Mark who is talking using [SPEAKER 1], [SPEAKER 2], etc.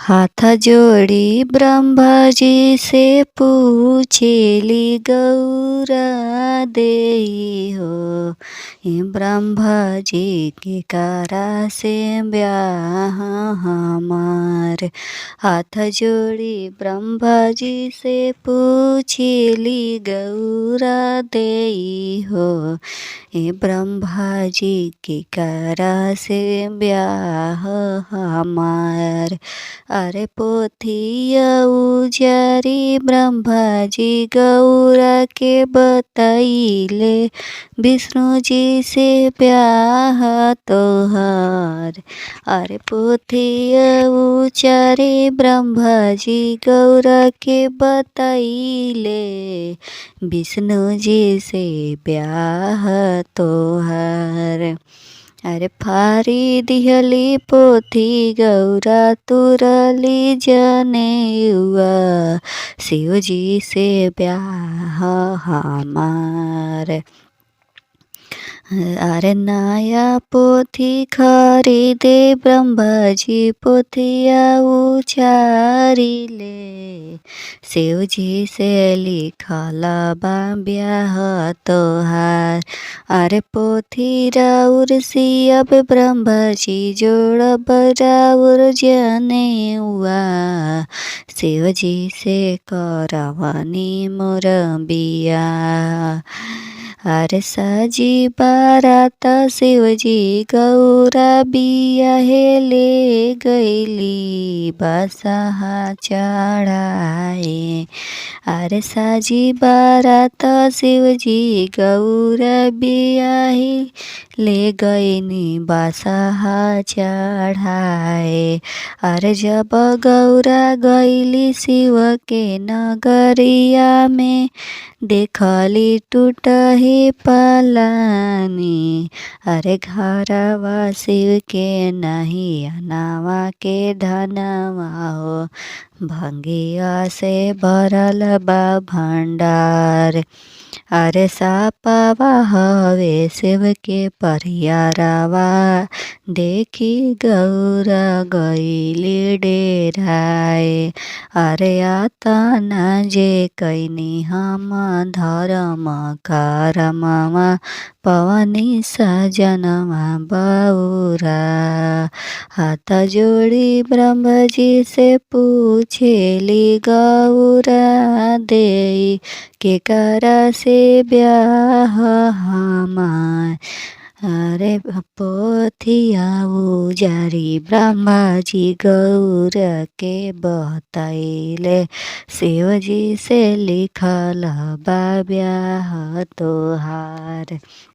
[SPEAKER 1] हाथ जोड़ी ब्रह्मा जी से पूछेली गौरा देई हो। ये ब्रह्मा जी के करा से ब्याह हमार। हाथ जोड़ी ब्रह्मा जी से पूछेली गौरा देई हो। ये ब्रह्मा जी के करा से ब्याह हमार। अरे पोथिया उजारी ब्रह्मा जी गौरा के बताइले विष्णु जी से ब्याह तोहार। अरे पोथिया उचारी ब्रह्मा जी गौरा के बताइले विष्णु जी से ब्याह तोहार। अरे फारी दिहली पोथी गौरा तुरली जनेउआ शिव जी से ब्याह हमार। अरे नया पोथी खरीदे ब्रह्मा जी पोथिया उचारिले शिव जी से लिखल बा ब्याह तोहार। अरे पोथी राउर सियब ब्रह्मा जी जोड़ब राउर जनेउआ शिव जी से करवनी मोर बियाह। अरे साजी बारात शिव जी गौरा बियाहे ले गईली बसहा चढ़ाए। अरे साजी बारात शिव जी गौरा बियाहे ले गईनी बसहा चढ़ाए। अरे जब गौरा गईली शिव के नगरिया में देखली टूटही पलानी। अरे घरवा शिव के नहीं अनावा के धनवा हो भंगिया से भरल बा भंडार। अरे सापावा हवे शिव के परियारावा देखी गौरा गईली डेराए। अरे आतना जे कैनी हम धर्म करमवा पवनी सजनवा बौरा। हाथ जोड़ी ब्रह्मा जी से पूछेली गौरा देई के करा से ब्याह हमार। अरे पोथिया उजारी ब्रह्मा जी गौरा के बताइले शिव जी से लिखल बा ब्याह तोहार।